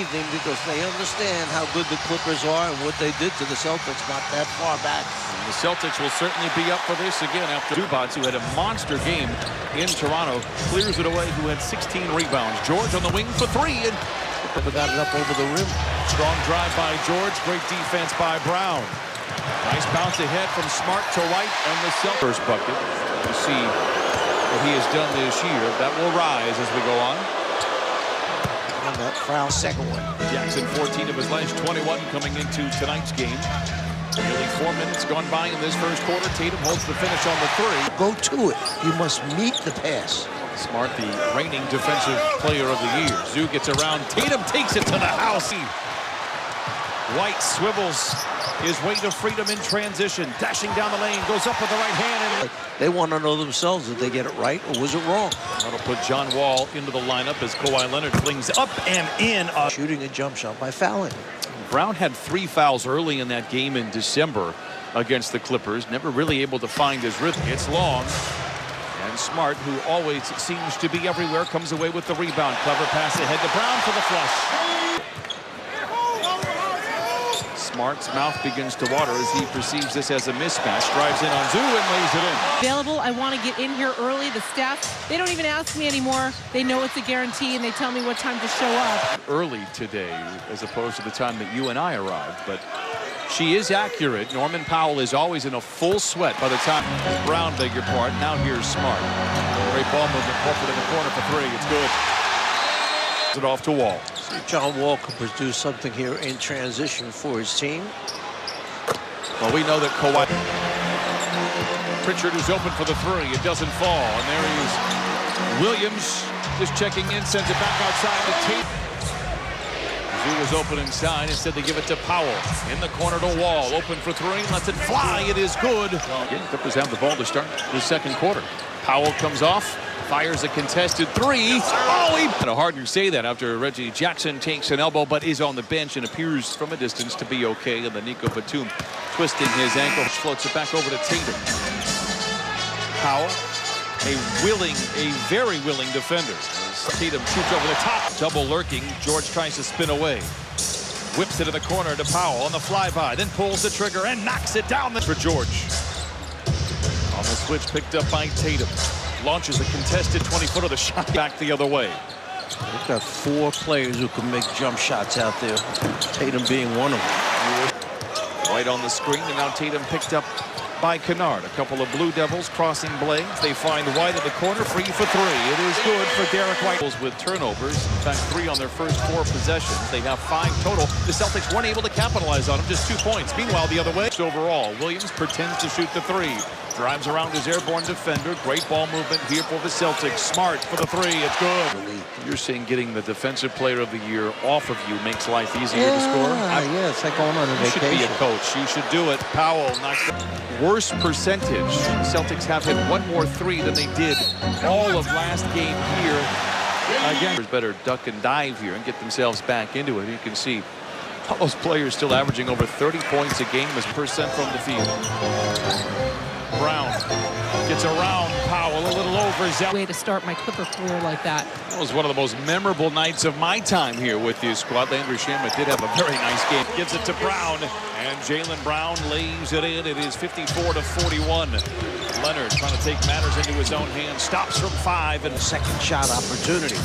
everything because they understand how good the Clippers are and what they did to the Celtics not that far back. And the Celtics will certainly be up for this again after Zubac, who had a monster game in Toronto, clears it away, who had 16 rebounds. George on the wing for three, and Got it up over the rim. Strong drive by George, great defense by Brown. Nice bounce ahead from Smart to White, and the Celtics bucket. You see what he has done this year. That will rise as we go on. And that foul, second one. Jackson 14 of his last 21 coming into tonight's game. Nearly 4 minutes gone by in this first quarter. Tatum holds the finish on the three. Go to it. You must meet the pass. Smart, the reigning defensive player of the year. Zoo gets around. Tatum takes it to the house. White swivels his way to freedom in transition. Dashing down the lane. Goes up with the right hand. And they want to know themselves, did they get it right or was it wrong? that'll put John Wall into the lineup as Kawhi Leonard flings up and in. Shooting a jump shot by fouling. Brown had 3 fouls early in that game in December against the Clippers. Never really able to find his rhythm. It's long. And Smart, who always seems to be everywhere, comes away with the rebound. Clever pass ahead to Brown for the flush. Smart's mouth begins to water as he perceives this as a mismatch. Drives in on Zoo and lays it in. Available. I want to get in here early. The staff, they don't even ask me anymore. They know it's a guarantee, and they tell me what time to show up. Early today, as opposed to the time that you and I arrived, but she is accurate. Norman Powell is always in a full sweat by the time Brown, beg your pardon. Now here's Smart. Great ball movement. Horford in the corner for three. It's good. It off to Wall. See, John Wall could produce something here in transition for his team. Well, we know that Kawhi. Pritchard is open for the three. It doesn't fall. And there he is. Williams just checking in, sends it back outside to Tate. Zoo was open inside. Instead, they give it to Powell. In the corner to Wall. Open for three. Lets it fly. It is good. Again, Clippers have the ball to start the second quarter. Powell comes off. Fires a contested three. Oh, kind of hard to say that after Reggie Jackson takes an elbow, but is on the bench and appears from a distance to be okay. And the Nico Batum twisting his ankle, floats it back over to Tatum. Powell, a very willing defender. As Tatum shoots over the top, double lurking. George tries to spin away. Whips it in the corner to Powell on the flyby, then pulls the trigger and knocks it down for George. On the switch, picked up by Tatum. Launches a contested 20-footer, the shot back the other way. They've got 4 players who can make jump shots out there, Tatum being one of them. Right on the screen, and now Tatum picked up by Kennard. A couple of Blue Devils crossing blades. They find White in the corner, free for three. It is good for Derek White. With turnovers, in fact 3 on their first 4 possessions. They have 5 total. The Celtics weren't able to capitalize on them, just 2 points. Meanwhile, the other way. Overall, Williams pretends to shoot the three. Drives around his airborne defender. Great ball movement here for the Celtics. Smart for the three. It's good. You're saying getting the defensive player of the year off of you makes life easier to score? Yeah, it's like going on a vacation. You should be a coach. You should do it. Powell knocks the worst percentage. Celtics have hit 1 more 3 than they did all of last game here. Again, better duck and dive here and get themselves back into it. You can see all those players still averaging over 30 points a game as percent from the field. Brown gets around Powell a little over. Way to start my Clipper career like that. That was one of the most memorable nights of my time here with this squad. Landry Shamet did have a very nice game. Gives it to Brown, and Jaylen Brown lays it in. It is 54-41. Leonard trying to take matters into his own hands. Stops from 5 and Second shot opportunity.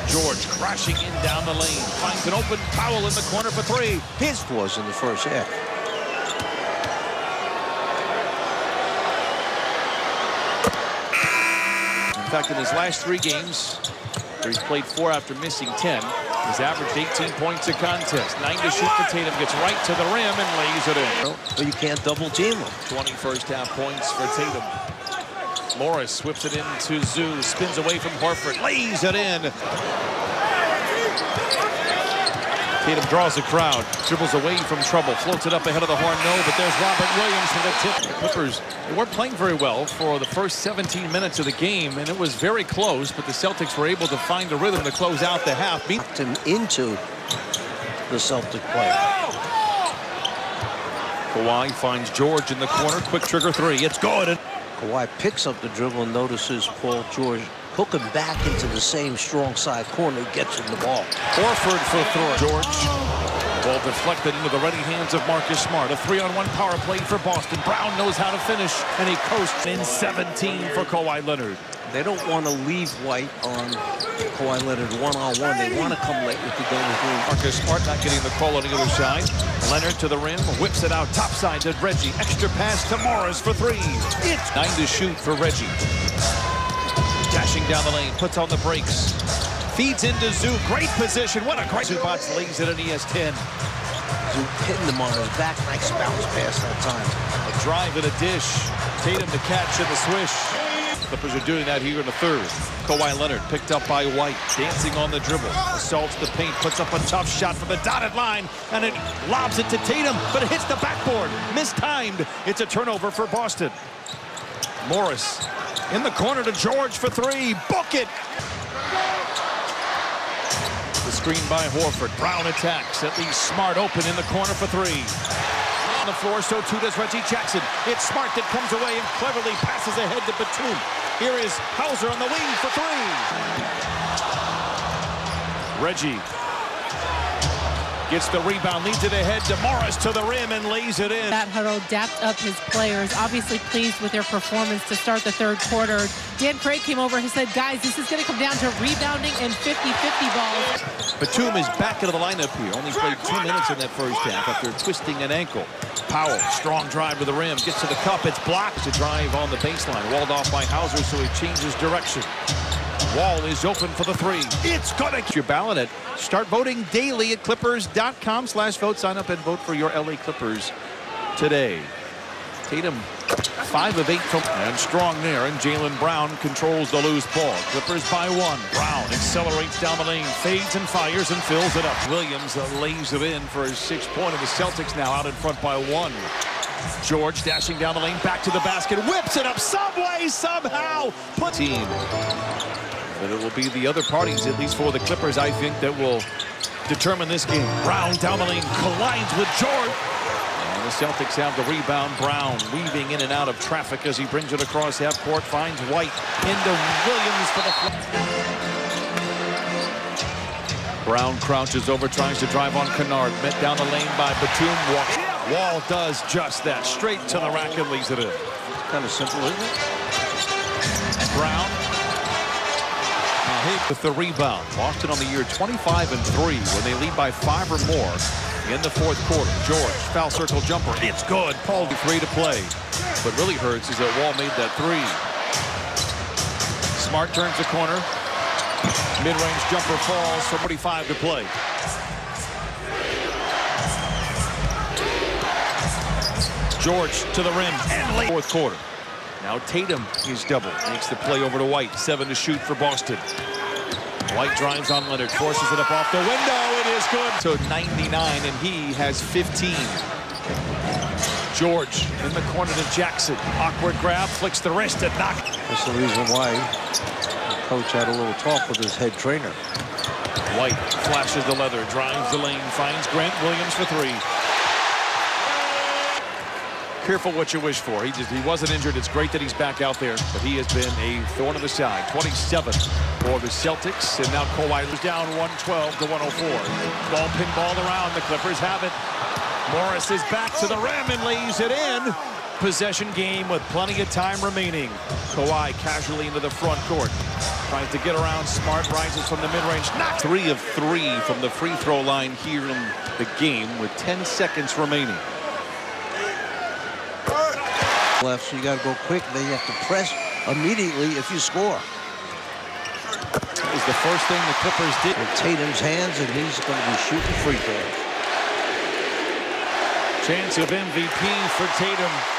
George crashing in down the lane. Finds an open Powell in the corner for 3. His was in the first half. In fact, in his last 3 games, where he's played 4 after missing 10, he's averaged 18 points a contest. 9 to shoot for Tatum. Gets right to the rim and lays it in. But you can't double team him. 20 first half points for Tatum. Morris whips it into Zoo. Spins away from Horford. Lays it in. Tatum draws the crowd, dribbles away from trouble, floats it up ahead of the horn. No, but there's Robert Williams for the tip. The Clippers, they weren't playing very well for the first 17 minutes of the game, and it was very close, but the Celtics were able to find a rhythm to close out the half. Knocked him into the Celtic play. Kawhi finds George in the corner. Quick trigger 3. It's good. Kawhi picks up the dribble and notices Paul George hook him back into the same strong side corner, gets him the ball. Horford for throw. George. Ball deflected into the ready hands of Marcus Smart. A 3-on-1 power play for Boston. Brown knows how to finish, and he coasts in 17 for Kawhi Leonard. They don't want to leave White on Kawhi Leonard one-on-one. They want to come late with the go-to-three. Marcus Smart not getting the call on the other side. Leonard to the rim, whips it out topside to Reggie. Extra pass to Morris for three. It's 9 to shoot for Reggie. Dashing down the lane, puts on the brakes. Feeds into Zoo. Great position. What a great Zubac lays it in ES10. Zoo hitting him on his back. Nice bounce pass that time. A drive and a dish. Tatum to catch in the swish. Clippers are doing that here in the third. Kawhi Leonard picked up by White, dancing on the dribble. Assaults the paint, puts up a tough shot from the dotted line, and it lobs it to Tatum, but it hits the backboard. Mistimed. It's a turnover for Boston. Morris in the corner to George for three. Book it. The screen by Horford. Brown attacks. At least Smart open in the corner for three. On the floor, so too does Reggie Jackson. It's Smart that comes away and cleverly passes ahead to Batum. Here is Hauser on the wing for three. Reggie gets the rebound, leads it ahead to Morris to the rim and lays it in. That huddle dapped up his players, obviously pleased with their performance to start the third quarter. Dan Craig came over and said, guys, this is going to come down to rebounding and 50-50 balls. Batum is back into the lineup here. Only played 2 minutes in that first half after twisting an ankle. Powell, strong drive to the rim, gets to the cup. It's blocked to drive on the baseline. Walled off by Hauser, so he changes direction. Wall is open for the three. It's gonna get your ballot at. Start voting daily at clippers.com/vote. Sign up and vote for your LA Clippers today. Tatum 5 of 8 from and strong there, and Jaylen Brown controls the loose ball. Clippers by 1. Brown accelerates down the lane, fades and fires and fills it up. Williams lays it in for his 6th point of the Celtics, now out in front by 1. George dashing down the lane, back to the basket, whips it up some way, somehow. Team. But it will be the other parties, at least for the Clippers, I think, that will determine this game. Brown down the lane, collides with George. And the Celtics have the rebound. Brown weaving in and out of traffic as he brings it across half court, finds White into Williams for the Brown crouches over, tries to drive on Kennard. Met down the lane by Batum. Wall does just that. Straight to the rack and leaves it in. Kind of simple, isn't it? Brown with the rebound. Boston on the year 25-3 when they lead by 5 or more in the fourth quarter. George, foul circle jumper. It's good. Paul, 3 to play. What really hurts is that Wall made that 3. Smart turns the corner. Mid-range jumper falls for 45 to play. George to the rim and late fourth quarter. Now Tatum is double. Makes the play over to White. 7 to shoot for Boston. White drives on Leonard, forces it up off the window. It is good. So 99, and he has 15. George in the corner to Jackson. Awkward grab, flicks the wrist and knock. That's the reason why the coach had a little talk with his head trainer. White flashes the leather, drives the lane, finds Grant Williams for 3. Careful what you wish for. He wasn't injured. It's great that he's back out there, but he has been a thorn in the side. 27 for the Celtics, and now Kawhi is down 112 to 104. Ball pinballed around. The Clippers have it. Morris is back to the rim and lays it in. Possession game with plenty of time remaining. Kawhi casually into the front court. Tries to get around. Smart rises from the mid-range. Not 3 of 3 from the free throw line here in the game with 10 seconds remaining. Left, so you got to go quick. Then you have to press immediately if you score. That was the first thing the Clippers did. With Tatum's hands, and he's going to be shooting free throws. Chance of MVP for Tatum.